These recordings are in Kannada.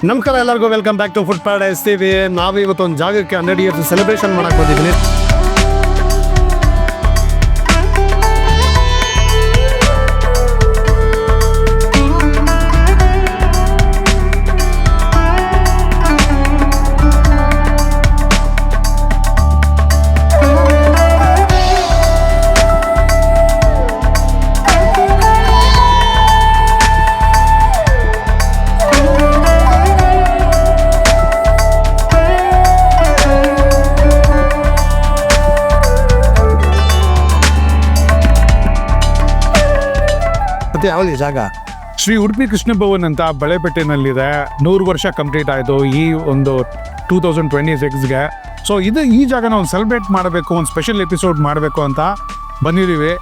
ನಮಸ್ಕಾರ ಎಲ್ಲರಿಗೂ welcome back to food paradise TV. ನಾವು ಇವತ್ತೊಂದು ಜಾಗಕ್ಕೆ 100 ಇಯರ್ಸ್ ಸೆಲೆಬ್ರೇಷನ್ ಮಾಡಕ್ಕೆ ಬಂದಿದ್ದೀನಿ. ಯಾವ್ದು ಈ ಜಾಗ? ಶ್ರೀ ಉಡುಪಿ ಕೃಷ್ಣ ಭವನ್ ಅಂತ ಬಳೆಪೇಟೆನಲ್ಲಿದೆ. 100 ವರ್ಷ ಕಂಪ್ಲೀಟ್ ಆಯಿತು ಈ ಒಂದು 2026ಗೆ. ಸೊ ಈ ಜಾಗನ ಒಂದು ಸೆಲೆಬ್ರೇಟ್ ಮಾಡಬೇಕು, ಒಂದು ಸ್ಪೆಷಲ್ ಎಪಿಸೋಡ್ ಮಾಡಬೇಕು ಅಂತ ಬಂದಿದ್ದೀವಿ.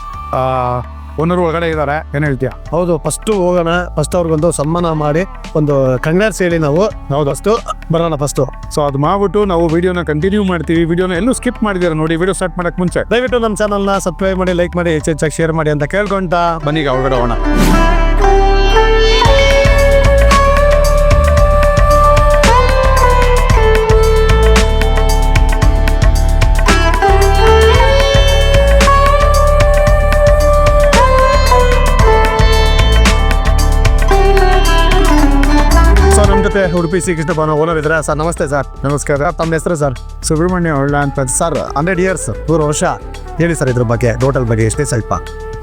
ಓನರ್ ಒಳಗಡೆ ಇದ್ದಾರೆ, ಏನು ಹೇಳ್ತೀಯಾ? ಹೌದು, ಫಸ್ಟು ಹೋಗೋಣ. ಫಸ್ಟ್ ಅವ್ರಿಗೊಂದು ಸನ್ಮಾನ ಮಾಡಿ ಒಂದು ಕಂಗ್ರಾಟ್ಸ್ ಹೇಳಿ ನಾವು. ಹೌದು, ಅಷ್ಟು ಬರೋಣ ಫಸ್ಟು. ಸೊ ಅದು ಮಾಡ್ಬಿಟ್ಟು ನಾವು ವಿಡಿಯೋನ ಕಂಟಿನ್ಯೂ ಮಾಡ್ತೀವಿ. ವಿಡಿಯೋನ ಎಲ್ಲೂ ಸ್ಕಿಪ್ ಮಾಡಿದ್ದೀರಾ ನೋಡಿ. ವಿಡಿಯೋ ಸ್ಟಾರ್ಟ್ ಮಾಡೋಕ್ಕೆ ಮುಂಚೆ ದಯವಿಟ್ಟು ನಮ್ಮ ಚಾನಲ್ನ ಸಬ್ಸ್ಕ್ರೈಬ್ ಮಾಡಿ, ಲೈಕ್ ಮಾಡಿ, ಹೆಚ್ಚೆಚ್ಚಾಗಿ ಶೇರ್ ಮಾಡಿ ಅಂತ ಕೇಳ್ಕೊಂತ ಬನ್ನಿಗ ಒಳಗಡೆ ಹೋಗೋಣ. ಉಡುಪಿ ಶ್ರೀ ಕೃಷ್ಣ ಭವನ ಓನರ್ ಇದ್ರೆ ಸರ್. ನಮಸ್ತೆ ಸರ್. ನಮಸ್ಕಾರ. ತಮ್ಮ ಹೆಸರು ಸರ್? ಸುಬ್ರಹ್ಮಣ್ಯ ಹೊಳ್ಳ ಅಂತ ಸರ್. 100 ಇಯರ್ಸ್ 100 ವರ್ಷ ಹೇಳಿ ಸರ್. ಇದ್ರ ಬಗ್ಗೆ ಟೋಟಲ್ ಬಗ್ಗೆ ಎಷ್ಟೇ ಸ್ವಲ್ಪ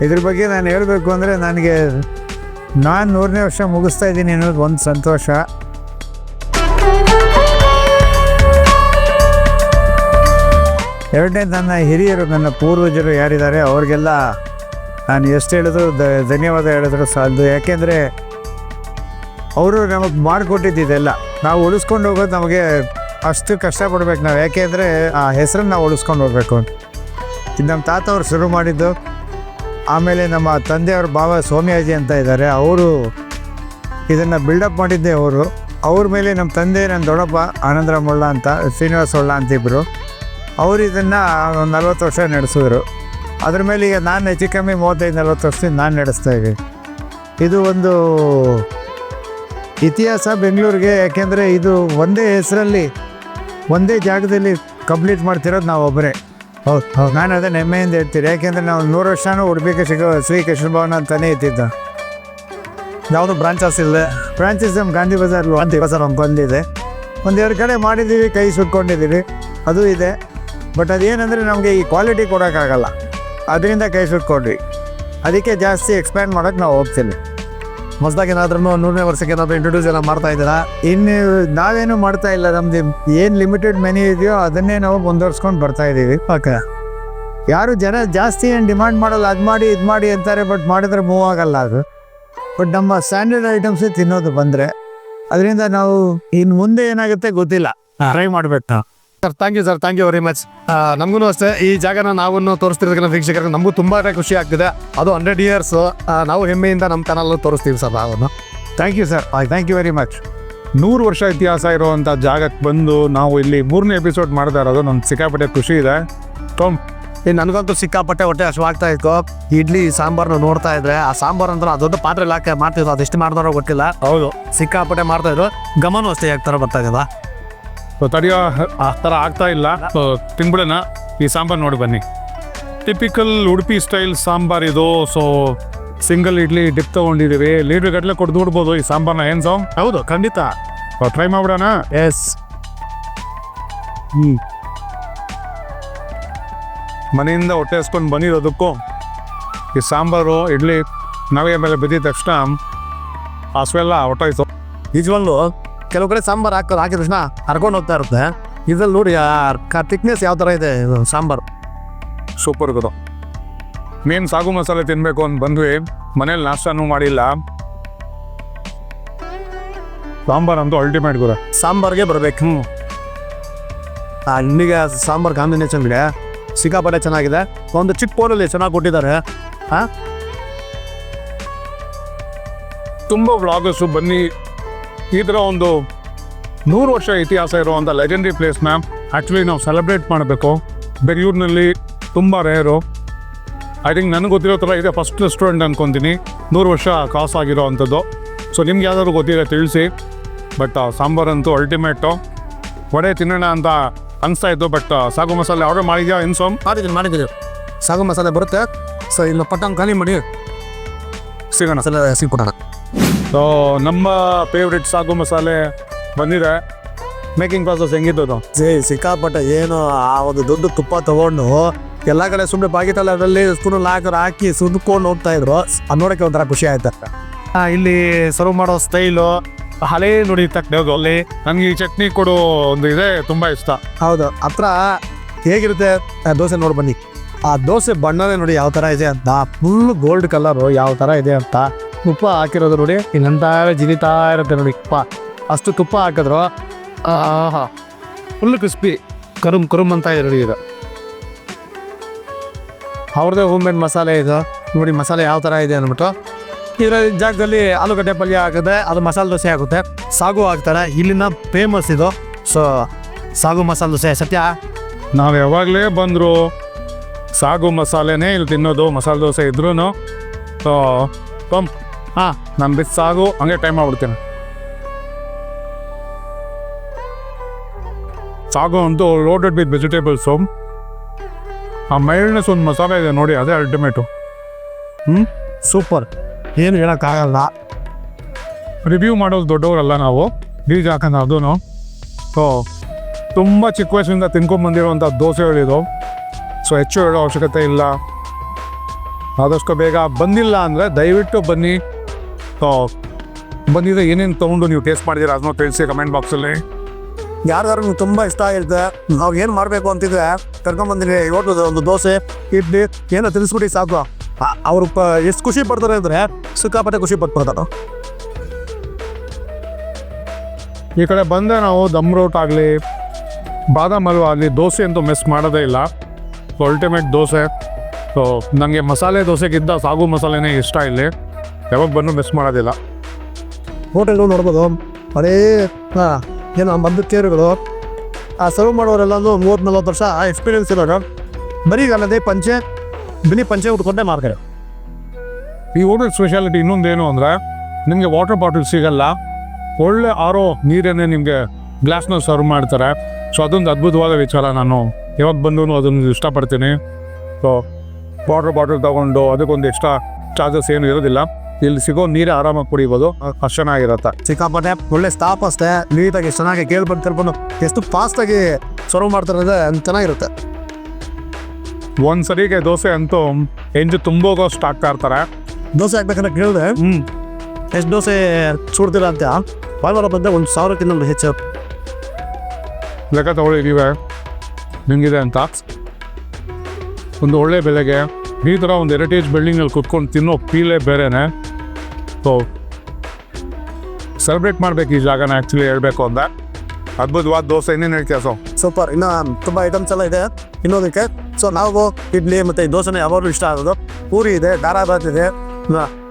ಇದ್ರ ಬಗ್ಗೆ ನಾನು ಹೇಳಬೇಕು ಅಂದರೆ ನಾನು 100ನೇ ವರ್ಷ ಮುಗಿಸ್ತಾ ಇದ್ದೀನಿ ಅನ್ನೋದು ಒಂದು ಸಂತೋಷ. ಎರಡನೇ, ನನ್ನ ಹಿರಿಯರು, ನನ್ನ ಪೂರ್ವಜರು ಯಾರಿದ್ದಾರೆ ಅವ್ರಿಗೆಲ್ಲ ನಾನು ಎಷ್ಟು ಹೇಳಿದ್ರು ಧನ್ಯವಾದ ಹೇಳಿದ್ರು ಸಾಲದು. ಯಾಕೆಂದರೆ ಅವರು ನಮಗೆ ಮಾಡಿಕೊಟ್ಟಿದ್ದೆಲ್ಲ ನಾವು ಉಳಿಸ್ಕೊಂಡು ಹೋಗೋದು ನಮಗೆ ಅಷ್ಟು ಕಷ್ಟಪಡ್ಬೇಕು ನಾವು. ಯಾಕೆಂದರೆ ಆ ಹೆಸರನ್ನು ನಾವು ಉಳಿಸ್ಕೊಂಡು ಹೋಗ್ಬೇಕು ಅಂತ ಇದು ನಮ್ಮ ತಾತ ಅವ್ರು ಶುರು ಮಾಡಿದ್ದು. ಆಮೇಲೆ ನಮ್ಮ ತಂದೆಯವ್ರ ಭಾವ ಸೋಮ್ಯಾಜಿ ಅಂತ ಇದ್ದಾರೆ, ಅವರು ಇದನ್ನು ಬಿಲ್ಡಪ್ ಮಾಡಿದ್ದೆ ಅವರು. ಅವ್ರ ಮೇಲೆ ನಮ್ಮ ತಂದೆ, ನನ್ನ ದೊಡ್ಡಪ್ಪ ಆನಂದರಾಮ್ ಹೊಳ್ಳ ಅಂತ, ಶ್ರೀನಿವಾಸ ಹೊಳ್ಳ ಅಂತ ಇಬ್ಬರು, ಅವರು ಇದನ್ನು ಒಂದು 40 ವರ್ಷ ನಡೆಸಿದ್ರು. ಅದ್ರ ಮೇಲೆ ಈಗ ನಾನು ಹೆಚ್ಚು ಕಮ್ಮಿ 35-40 ವರ್ಷದಿಂದ ನಾನು ನಡೆಸ್ತಾ ಇದ್ದೀನಿ. ಇದು ಒಂದು ಇತಿಹಾಸ ಬೆಂಗಳೂರಿಗೆ. ಯಾಕೆಂದರೆ ಇದು ಒಂದೇ ಹೆಸರಲ್ಲಿ ಒಂದೇ ಜಾಗದಲ್ಲಿ ಕಂಪ್ಲೀಟ್ ಮಾಡ್ತಿರೋದು ನಾವು ಒಬ್ಬರೇ. ಹೌದು, ನಾನು ಅದನ್ನು ಹೆಮ್ಮೆಯಿಂದ ಹೇಳ್ತೀನಿ. ಯಾಕೆಂದರೆ ನಾವು 100 ವರ್ಷನೂ ಉಡುಪಿ ಶ್ರೀ ಕೃಷ್ಣ ಭವನ ಅಂತಲೇ ಇದ್ದಿದ್ದ. ಯಾವುದು ಬ್ರಾಂಚಸ್ ಇಲ್ಲ. ಬ್ರಾಂಚಸ್ ನಮ್ಮ ಗಾಂಧಿ ಬಜಾರ್ ಒಂದು ಬಂದಿದೆ. 1-2 ಕಡೆ ಮಾಡಿದ್ದೀವಿ, ಕೈ ಸುಟ್ಕೊಂಡಿದ್ದೀವಿ, ಅದು ಇದೆ. ಬಟ್ ಅದೇನೆಂದರೆ ನಮಗೆ ಈ ಕ್ವಾಲಿಟಿ ಕೊಡೋಕ್ಕಾಗಲ್ಲ, ಅದರಿಂದ ಕೈ ಸುಟ್ಕೊಂಡ್ವಿ. ಅದಕ್ಕೆ ಜಾಸ್ತಿ ಎಕ್ಸ್ಪ್ಯಾಂಡ್ ಮಾಡೋಕ್ಕೆ ನಾವು ಹೋಗ್ತಿಲ್ಲ. ಹೊಸದಾಗಿ ಏನಾದ್ರೂ 100ನೇ ವರ್ಷಕ್ಕೆ ಏನಾದರೂ ಇಂಟ್ರೊಡ್ಯೂಸ್ ಎಲ್ಲ ಮಾಡ್ತಾ ಇದ್ದೀರಾ? ಇನ್ನು ನಾವೇನು ಮಾಡ್ತಾ ಇಲ್ಲ. ನಮ್ದು ಏನು ಲಿಮಿಟೆಡ್ ಮೆನ್ಯೂ ಇದೆಯೋ ಅದನ್ನೇ ನಾವು ಮುಂದುವರ್ಸ್ಕೊಂಡು ಬರ್ತಾ ಇದ್ದೀವಿ. ಓಕೆ. ಯಾರು ಜನ ಜಾಸ್ತಿ ಏನು ಡಿಮಾಂಡ್ ಮಾಡಲ್ಲ, ಅದು ಮಾಡಿ ಇದು ಮಾಡಿ ಅಂತಾರೆ, ಬಟ್ ಮಾಡಿದ್ರೆ ಮೂವ್ ಆಗಲ್ಲ ಅದು. ಬಟ್ ನಮ್ಮ ಸ್ಟ್ಯಾಂಡರ್ಡ್ ಐಟಮ್ಸೇ ತಿನ್ನೋದು ಬಂದರೆ, ಅದರಿಂದ ನಾವು ಇನ್ನು ಮುಂದೆ ಏನಾಗುತ್ತೆ ಗೊತ್ತಿಲ್ಲ, ಟ್ರೈ ಮಾಡಬೇಕು ನಾವು. Sir, thank you sir, thank you very much. ನಮಗೂ ಅಷ್ಟೇ ಈ ಜಾಗನ ನಾವು ತೋರಿಸ್ತಿರೋದಕ್ಕೆ ವೀಕ್ಷಕರಿಗೆ ನಮಗೂ ತುಂಬ ಖುಷಿ ಆಗ್ತಿದೆ. ಅದು 100 ಇಯರ್ಸ್ ನಾವು ಹೆಮ್ಮೆಯಿಂದ ನಮ್ಮ ಚಾನಲ್ ತೋರಿಸ್ತೀವಿ ಸರ್ ನಾವನ್ನು. Thank you sir, thank you very much. 100 ವರ್ಷ ಇತಿಹಾಸ ಇರುವಂಥ ಜಾಗಕ್ಕೆ ಬಂದು ನಾವು ಇಲ್ಲಿ 3ನೇ ಎಪಿಸೋಡ್ ಮಾಡ್ತಾ ಇರೋದು ನಮ್ಗೆ ಸಿಕ್ಕಾಪಟ್ಟೆ ಖುಷಿ ಇದೆ. ನನಗಂತೂ ಸಿಕ್ಕಾಪಟ್ಟೆ ಹೊಟ್ಟೆ ಹಸುವಾಗ್ತಾ ಇತ್ತು. ಇಡ್ಲಿ ಸಾಂಬಾರ್ನ ನೋಡ್ತಾ ಇದ್ರೆ, ಆ ಸಾಂಬಾರು ಅಂತ ದೊಡ್ಡ ಪಾತ್ರೆ ಹಾಕಿ ಮಾಡ್ತಿದ್ರು, ಅದೆಷ್ಟು ಮಾಡ್ತಾರೋ ಗೊತ್ತಿಲ್ಲ. ಹೌದು, ಸಿಕ್ಕಾಪಟ್ಟೆ ಮಾಡ್ತಾ ಇದ್ರು. ಗಮನ ಅಷ್ಟೇ ಯಾಕೆ ಥರ ಬರ್ತಾ ಇದ್ದಲ್ಲ, ತಡೆಯೋ ಆ ಥರ ಆಗ್ತಾ ಇಲ್ಲ. ತಿನ್ಬಿಡೋಣ. ಈ ಸಾಂಬಾರು ನೋಡಿ ಬನ್ನಿ. ಟಿಪಿಕಲ್ ಉಡುಪಿ ಸ್ಟೈಲ್ ಸಾಂಬಾರು ಇದು. ಸೊ ಸಿಂಗಲ್ ಇಡ್ಲಿ ಡಿಪ್ ತೊಗೊಂಡಿದ್ದೀವಿ. ಲೀಟ್ರ್ ಗಟ್ಟಲೆ ಕೊಟ್ಟು ನೋಡ್ಬೋದು ಈ ಸಾಂಬಾರನ್ನ. ಏನು ಸಾಂಗ್? ಹೌದು, ಖಂಡಿತ ಟ್ರೈ ಮಾಡ್ಬಿಡೋಣ. ಎಸ್. ಮನೆಯಿಂದ ಹೊಟ್ಟೆ ಹಸ್ಕೊಂಡು ಬಂದಿರೋದಕ್ಕೂ ಈ ಸಾಂಬಾರು ಇಡ್ಲಿ ನಾವೇ ಮೇಲೆ ಬಿದ್ದಿದ ತಕ್ಷಣ ಹಸುವೆಲ್ಲ ಹೊಟ್ಟೋಯ್ತು. ನಿಜವಲ್ಲೂ ಕೆಲವು ಕಡೆ ಸಾಂಬಾರು ಹಾಕಿದ ತಕ್ಷಣ ಹರ್ಕೊಂಡು ಹೋಗ್ತಾ ಇರುತ್ತೆ. ಇದ್ರಲ್ಲಿ ನೋಡಿ ಥಿಕ್ನೆಸ್ ಯಾವ ಥರ ಇದೆ ಇದು ಸಾಂಬಾರು. ಸೂಪರ್ ಗುರು. ಮೇನ್ ಸಾಗು ಮಸಾಲೆ ತಿನ್ನಬೇಕು ಅಂತ ಬಂದ್ವಿ. ಮನೇಲಿ ನಾಷ್ಟನೂ ಮಾಡಿಲ್ಲ. ಸಾಂಬಾರು ಅಂತೂ ಅಲ್ಟಿಮೇಟ್ ಗುರು. ಸಾಂಬಾರ್ಗೆ ಬರಬೇಕು. ನಿಮಗೆ ಸಾಂಬಾರು ಕಾಂಬಿನೇಷನ್ ಇದೆ, ಸಿಕ್ಕಾಪಟ್ಟೆ ಚೆನ್ನಾಗಿದೆ. ಒಂದು ಚಿಕ್ಕ ಪೋನಲ್ಲಿ ಚೆನ್ನಾಗಿ ಕೊಟ್ಟಿದ್ದಾರೆ. ತುಂಬ ವ್ಲಾಗರ್ಸು ಬನ್ನಿ ಈ ಥರ ಒಂದು 100 ವರ್ಷ ಇತಿಹಾಸ ಇರುವಂಥ ಲೆಜೆಂಡ್ರಿ ಪ್ಲೇಸ್ನ ಆ್ಯಕ್ಚುಲಿ ನಾವು ಸೆಲೆಬ್ರೇಟ್ ಮಾಡಬೇಕು. ಬೆಂಗಳೂರಿನಲ್ಲಿ ತುಂಬ ರೇರು. ಐ ಥಿಂಕ್ ನನಗೆ ಗೊತ್ತಿರೋ ಥರ ಇದೆ ಫಸ್ಟ್ ರೆಸ್ಟೋರೆಂಟ್ ಅಂದ್ಕೊತೀನಿ 100 ವರ್ಷ ಕ್ರಾಸ್ ಆಗಿರೋ ಅಂಥದ್ದು. ಸೊ ನಿಮ್ಗೆ ಯಾವ್ದಾದ್ರು ಗೊತ್ತಿದೆ ತಿಳಿಸಿ. But ಸಾಂಬಾರಂತೂ ultimate. ವಡೆ ತಿನ್ನೋಣ ಅಂತ ಅನಿಸ್ತಾ ಇತ್ತು, ಬಟ್ ಸಾಗು ಮಸಾಲೆ ಆರ್ಡರ್ ಮಾಡಿದ್ಯಾ ಇನ್ಸೋಮ್? ಮಾಡಿದ್ದೀನಿ ಸಾಗು ಮಸಾಲೆ ಬರುತ್ತೆ. ಸೊ ಇನ್ನು ಪಟ್ಟಂಗೆ ಖಾಲಿ ಮಾಡಿ ಸಿಗೋಣ. ಮಸಾಲೆ ಸಿಕ್ಬಿಡೋಣ. ಸೊ ನಮ್ಮ ಫೇವ್ರೆಟ್ ಸಾಗು ಮಸಾಲೆ ಬಂದಿದೆ. ಮೇಕಿಂಗ್ ಪ್ರಾಸೆಸ್ ಹೆಂಗಿದ್ದು? ಸಿಕ್ಕಾಪಟ್ಟೆ ಏನು ಆ ಒಂದು ದೊಡ್ಡ ತುಪ್ಪ ತಗೊಂಡು ಎಲ್ಲ ಕಡೆ ಸುಮ್ಮನೆ ಪಾಕಿಟಲ್ಲಿ ಅದರಲ್ಲಿ ಸ್ಪೂನಲ್ಲಿ ಹಾಕಿ ಸುದ್ಕೊಂಡು ಹೋಗ್ತಾ ಇದ್ರು. ಅದು ನೋಡೋಕ್ಕೆ ಒಂಥರ ಖುಷಿ ಆಯ್ತು. ಇಲ್ಲಿ ಸರ್ವ್ ಮಾಡೋ ಸ್ಟೈಲು ಹಳೇ ನೋಡಿ ತಕ್ಕಂಡು ಅಲ್ಲಿ ನನಗೆ ಈ ಚಟ್ನಿ ಕೊಡೋ ಒಂದು ಇದೆ ತುಂಬ ಇಷ್ಟ. ಹೌದು. ಹತ್ರ ಹೇಗಿರುತ್ತೆ ದೋಸೆ ನೋಡಿ ಬನ್ನಿ. ಆ ದೋಸೆ ಬಣ್ಣನೇ ನೋಡಿ ಯಾವ ಥರ ಇದೆ ಅಂತ, ಫುಲ್ ಗೋಲ್ಡ್ ಕಲರು ಯಾವ ಥರ ಇದೆ ಅಂತ. ತುಪ್ಪ ಹಾಕಿರೋದು ನೋಡಿ ಇನ್ನಂತ ಜಿನಿತಾ ಇರುತ್ತೆ ನೋಡಿ. ಅಷ್ಟು ತುಪ್ಪ ಹಾಕಿದ್ರು ಫುಲ್ ಕ್ರಿಸ್ಪಿ ಕರುಮ್ ಅಂತ ಇದೆ ನೋಡಿ. ಇದು ಅವ್ರದ್ದೇ ಹೋಮ್ ಮೇಡ್ ಮಸಾಲೆ ಇದು ನೋಡಿ. ಮಸಾಲೆ ಯಾವ ಥರ ಇದೆ ಅಂದ್ಬಿಟ್ಟು ಇದರ ಜಾಗದಲ್ಲಿ ಆಲೂಗಡ್ಡೆ ಪಲ್ಯ ಆಗುತ್ತೆ, ಅದು ಮಸಾಲೆ ದೋಸೆ ಆಗುತ್ತೆ. ಸಾಗು ಹಾಕ್ತಾರೆ. ಇಲ್ಲಿನ ಫೇಮಸ್ ಇದು. ಸೊ ಸಾಗು ಮಸಾಲೆ ದೋಸೆ ಸತ್ಯ. ನಾವು ಯಾವಾಗಲೇ ಬಂದರು ಸಾಗು ಮಸಾಲೆನೇ ಇಲ್ಲಿ ತಿನ್ನೋದು, ಮಸಾಲೆ ದೋಸೆ ಇದ್ರೂ. ಸೊ ನಾನು ಬಿಟ್ಟು ಸಾಗು ಹಂಗೆ ಟೈಮ್ ಮಾಡ್ಬಿಡ್ತೀನಿ. ಸಾಗು ಅಂತೂ ಲೋಡೆಡ್ ವಿತ್ ವೆಜಿಟೇಬಲ್ಸು. ಆ ಮೈಲ್ಡ್ನೆಸ್ ಒಂದು ಮಸಾಲೆ ಇದೆ ನೋಡಿ, ಅದೇ ಅಲ್ಟಿಮೇಟು. ಸೂಪರ್, ಏನು ಹೇಳೋಕ್ಕಾಗಲ್ಲ. ರಿವ್ಯೂ ಮಾಡೋದು ದೊಡ್ಡವರಲ್ಲ ನಾವು, ಬೀಜ ಹಾಕೋದು ಅದೂ. ಸೊ ತುಂಬ ಚಿಕ್ಕ ವಯಸ್ಸಿಂದ ತಿನ್ಕೊಂಡ್ಬಂದಿರೋವಂಥ ದೋಸೆಗಳಿದು. ಸೊ ಹೆಚ್ಚು ಹೇಳೋ ಅವಶ್ಯಕತೆ ಇಲ್ಲ. ಆದಷ್ಟು ಬೇಗ ಬಂದಿಲ್ಲ ಅಂದರೆ ದಯವಿಟ್ಟು ಬನ್ನಿ. ಸೊ ಬಂದಿದ್ರೆ ಏನೇನು ತೊಗೊಂಡು ನೀವು ಟೇಸ್ಟ್ ಮಾಡಿದ್ದೀರಾ ಅದನ್ನು ತಿಳಿಸಿ ಕಮೆಂಟ್ ಬಾಕ್ಸಲ್ಲಿ. ಯಾರ್ಯಾರು ನಿಮ್ಗೆ ತುಂಬ ಇಷ್ಟ ಆಗಿರುತ್ತೆ, ನಾವು ಏನು ಮಾಡಬೇಕು ಅಂತಿದ್ರೆ ಕರ್ಕೊಂಬಂದಿರಿ. ಇವತ್ತು ಒಂದು ದೋಸೆ ಇಡ್ಲಿ ಏನೋ ತಿಳಿಸ್ಬಿಟ್ಟು ಸಾಕು. ಅವರು ಎಷ್ಟು ಖುಷಿ ಪಡ್ತಾರೆ ಅಂದರೆ ಸಿಕ್ಕಾಪಟ್ಟೆ ಖುಷಿ ಪಡ್ತಾರೆ. ಈ ಕಡೆ ಬಂದರೆ ನಾವು ದಮ್ ರೋಟ್ ಆಗಲಿ ಬಾದಾಮ್ ಹಲ್ವಾ ಆಗಲಿ ದೋಸೆ ಅಂತೂ ಮಿಸ್ ಮಾಡೋದೇ ಇಲ್ಲ. So ultimate dosa. ಸೊ ನನಗೆ ಮಸಾಲೆ ದೋಸೆಗಿಂತ ಸಾಗು ಮಸಾಲೆನೇ ಇಷ್ಟ. ಇಲ್ಲಿ ಯಾವಾಗ ಬಂದು ಮಿಸ್ ಮಾಡೋದಿಲ್ಲ. ಹೋಟೆಲ್ಗಳು ನೋಡ್ಬೋದು, ಅದೇ ಏನು ಮದ್ದು ಚೇರುಗಳು. ಆ ಸರ್ವ್ ಮಾಡೋರೆಲ್ಲೂ 30-40 ವರ್ಷ ಎಕ್ಸ್ಪೀರಿಯನ್ಸ್ ಇರೋರು. ಬರೀ ಅಲ್ಲದೆ ಬಿಳಿ ಪಂಚೆ ಉಟ್ಕೊಂಡೆ ಮಾರ್ತಾರೆ. ಈ ಹೋಟೆಲ್ ಸ್ಪೆಷಾಲಿಟಿ ಇನ್ನೊಂದೇನು ಅಂದರೆ ನಿಮಗೆ ವಾಟರ್ ಬಾಟಲ್ ಸಿಗಲ್ಲ, ಒಳ್ಳೆ ಆರೋ ನೀರನ್ನೇ ನಿಮಗೆ ಗ್ಲಾಸ್ನಲ್ಲಿ ಸರ್ವ್ ಮಾಡ್ತಾರೆ. ಸೊ ಅದೊಂದು ಅದ್ಭುತವಾದ ವಿಚಾರ. ನಾನು ಯಾವಾಗ ಬಂದು ಅದನ್ನು ಇಷ್ಟಪಡ್ತೀನಿ. ಸೊ ವಾಟರ್ ಬಾಟಲ್ ತೊಗೊಂಡು ಅದಕ್ಕೊಂದು ಎಕ್ಸ್ಟ್ರಾ ಚಾರ್ಜಸ್ ಏನು ಇರೋದಿಲ್ಲ. ಇಲ್ಲಿ ಸಿಗೋ ನೀರೇ ಆರಾಮಾಗಿ ಕುಡಿಬೋದು, ಅಷ್ಟು ಚೆನ್ನಾಗಿರುತ್ತೆ. ಸಿಕ್ಕಾಪಟ್ಟೆ ಒಳ್ಳೆ ಸ್ಟಾಪ್ ಅಷ್ಟೇ, ನೀಟಾಗಿ ಎಷ್ಟು ಚೆನ್ನಾಗಿ ಕೇಳ್ಬಂದು ಎಷ್ಟು ಫಾಸ್ಟಾಗಿ ಸರ್ವ್ ಮಾಡ್ತಾರೆ ಅಂದರೆ ಚೆನ್ನಾಗಿರುತ್ತೆ. ಒಂದು ಸರಿಗೆ ದೋಸೆ ಅಂತೂ ಎಂಜು ತುಂಬೋಗೋಷ್ಟು ಆಗ್ತಾ ಇರ್ತಾರೆ. ದೋಸೆ ಹಾಕ್ಬೇಕಂದ್ರೆ ಕೇಳಿದೆ ಎಷ್ಟು ದೋಸೆ ಸುಡ್ತೀರ ಅಂತ. ಭಾನುವಾರ ಬಂದರೆ 1,000ಕ್ಕಿಂತ ಹೆಚ್ಚು ಲೆಕ್ಕ ತಗೊಳ್ಳಿದ್ದೀವಿ ನಿಮಗಿದೆ ಅಂತ. ಒಂದು ಒಳ್ಳೆ ಬೆಲೆಗೆ ಈ ಥರ ಒಂದು ಹೆರಿಟೇಜ್ ಬಿಲ್ಡಿಂಗಲ್ಲಿ ಕುತ್ಕೊಂಡು ತಿನ್ನೋ ಫೀಲೇ ಬೇರೆನೇ. ಸೊ ಸೆಲೆಬ್ರೇಟ್ ಮಾಡಬೇಕು ಈ ಜಾಗನ. ಆ್ಯಕ್ಚುಲಿ ಹೇಳಬೇಕು ಅಂದರೆ ಅದ್ಭುತವಾದ ದೋಸೆ. ಇನ್ನೇನು ಹೇಳ್ತೀಯ? ಸೂಪರ್. ಇನ್ನು ತುಂಬ ಐಟಮ್ಸ್ ಎಲ್ಲ ಇದೆ ಇನ್ನೋದಕ್ಕೆ. ಸೊ ನಾವು ಇಡ್ಲಿ ಮತ್ತು ದೋಸೆನೇ ಯಾವಾಗಲೂ ಇಷ್ಟ ಆಗೋದು. ಪೂರಿ ಇದೆ, ಧಾರಾಬಾತ್ ಇದೆ,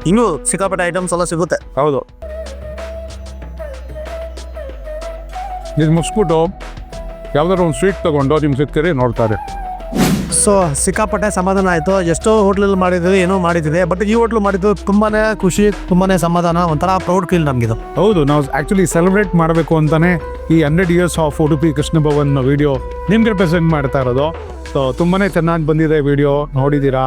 ಇನ್ನೂ ಸಿಕ್ಕಾಪಟ್ಟೆ ಐಟಮ್ಸ್ ಎಲ್ಲ ಸಿಗುತ್ತೆ. ಹೌದು. ಇದು ಮುಗಿಸ್ಬಿಟ್ಟು ಯಾವ್ದಾದ್ರು ಒಂದು ಸ್ವೀಟ್ ತೊಗೊಂಡು ನಿಮ್ಮ ಸಿಗ್ತೀರಿ ನೋಡ್ತಾರೆ. ಸೊ ಸಿಕ್ಕಾಪಟ್ಟೆ ಸಮಾಧಾನ ಆಯಿತು. ಎಷ್ಟೋ ಹೋಟ್ಲಲ್ಲಿ ಮಾಡಿದ್ದೀವಿ, ಏನೋ ಮಾಡಿದ್ದೀವಿ, ಬಟ್ ಈ ಹೋಟ್ಲು ಮಾಡಿದ್ದು ತುಂಬಾ ಖುಷಿ, ತುಂಬಾ ಸಮಾಧಾನ, ಒಂಥರ ಪ್ರೌಡ್ ಫೀಲ್ ನಮಗಿದು. ಹೌದು, ನಾವು ಆ್ಯಕ್ಚುಲಿ ಸೆಲೆಬ್ರೇಟ್ ಮಾಡಬೇಕು ಅಂತಲೇ ಈ 100 years of Udupi Krishna Bhavan video ನಿಮಗೆ ಪ್ರೆಸೆಂಟ್ ಮಾಡ್ತಾ ಇರೋದು. ಸೊ ತುಂಬಾ ಚೆನ್ನಾಗಿ ಬಂದಿದೆ ವಿಡಿಯೋ, ನೋಡಿದ್ದೀರಾ.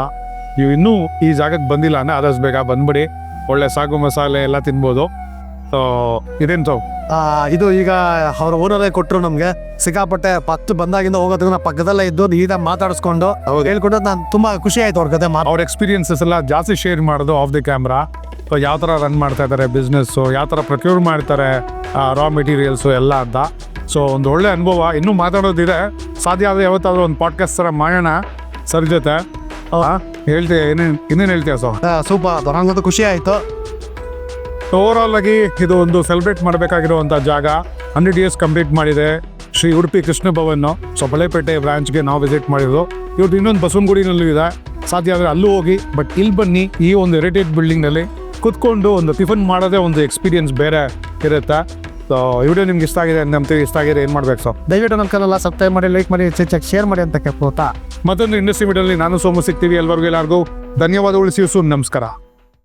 ನೀವು ಇನ್ನೂ ಈ ಜಾಗಕ್ಕೆ ಬಂದಿಲ್ಲ ಅಂದರೆ ಆದಷ್ಟು ಬೇಗ ಬಂದ್ಬಿಡಿ. ಒಳ್ಳೆ ಸಾಗು ಮಸಾಲೆ ಎಲ್ಲ ತಿನ್ಬೋದು. ಸೊ ಇದೇನು ಇದು ಈಗ ಅವ್ರ ಓನರೇ ಕೊಟ್ಟರು ನಮಗೆ. ಸಿಕ್ಕಾಪಟ್ಟೆ ಫಸ್ಟ್ ಬಂದಾಗಿಂದ ಹೋಗೋದನ್ನ ಪಕ್ಕದಲ್ಲೇ ಇದ್ದು ನೀಟಾಗಿ ಮಾತಾಡಿಸ್ಕೊಂಡು ಹೇಳ್ಕೊಂಡು ನಾನು ತುಂಬ ಖುಷಿ ಆಯ್ತು ಅವ್ರ ಕತೆ. ಅವ್ರ ಎಕ್ಸ್ಪೀರಿಯನ್ಸಸ್ ಎಲ್ಲ ಜಾಸ್ತಿ ಶೇರ್ ಮಾಡೋದು ಆಫ್ ದಿ ಕ್ಯಾಮ್ರಾ. ಸೊ ಯಾವ ಥರ ರನ್ ಮಾಡ್ತಾ ಇದ್ದಾರೆ ಬಿಸ್ನೆಸ್ಸು, ಯಾವ ಥರ ಪ್ರೊಕ್ಯೂರ್ ಮಾಡ್ತಾರೆ ರಾ ಮೆಟೀರಿಯಲ್ಸು ಎಲ್ಲ ಅಂತ. ಸೊ ಒಂದು ಒಳ್ಳೆ ಅನುಭವ. ಇನ್ನೂ ಮಾತಾಡೋದಿದೆ, ಸಾಧ್ಯ ಆದರೆ ಯಾವತ್ತಾದ್ರೂ ಒಂದು ಪಾಡ್ಕಾಸ್ಟ್ ಥರ ಮಾಡೋಣ ಸರ್ ಜೊತೆ. ಹೇಳ್ತೀಯ ಇನ್ನೇನು ಹೇಳ್ತೀಯ? ಸೂಪರ್, ನಂಗಂತೂ ಖುಷಿ ಆಯಿತು. ಓವರಾಲ್ ಆಗಿ ಇದು ಒಂದು ಸೆಲೆಬ್ರೇಟ್ ಮಾಡಬೇಕಾಗಿರುವಂಥ ಜಾಗ. 100 years ಕಂಪ್ಲೀಟ್ ಮಾಡಿದೆ ಶ್ರೀ ಉಡುಪಿ ಕೃಷ್ಣ ಭವನ್. ಸೊ ಬಳೆಪೇಟೆ ಬ್ರಾಂಚ್ಗೆ ನಾವು ವಿಸಿಟ್ ಮಾಡಿದ್ರು. ಇವತ್ತು ಇನ್ನೊಂದು ಬಸವನಗುಡಿನಲ್ಲೂ ಇದೆ, ಸಾಧ್ಯ ಆದರೆ ಅಲ್ಲೂ ಹೋಗಿ. ಬಟ್ ಇಲ್ಲಿ ಬನ್ನಿ, ಈ ಒಂದು ಹೆರಿಟೇಜ್ ಬಿಲ್ಡಿಂಗ್ನಲ್ಲಿ ಕುತ್ಕೊಂಡು ಒಂದು ಟಿಫನ್ ಮಾಡೋದೇ ಒಂದು ಎಕ್ಸ್ಪೀರಿಯನ್ಸ್ ಬೇರೆ ಇರುತ್ತೆ. ಸೊ ವಿಡಿಯೋ ನಿಮ್ಗೆ ಇಷ್ಟ ಆಗಿದೆ ನಂಬ್ತೀವಿ. ಇಷ್ಟ ಆಗಿದೆ ಏನು ಮಾಡ್ಬೇಕು? ಸೊ ದಯವಿಟ್ಟು ನಮ್ಮ ಚಾನಲ್ ಸಬ್ಸ್ಕ್ರೈಬ್ ಮಾಡಿ, ಲೈಕ್ ಮಾಡಿ, ಶೇರ್ ಮಾಡಿ ಅಂತ ಕೇಳ್ಬೋತಾ. ಮತ್ತೊಂದು ಇಂಡಸ್ಟ್ರಿ ಮೀಡಿಯಲ್ಲಿ ನಾನು ಸೋಮು ಸಿಗ್ತೀವಿ. ಎಲ್ಲರಿಗೂ ಧನ್ಯವಾದಗಳು. See you soon. ನಮಸ್ಕಾರ.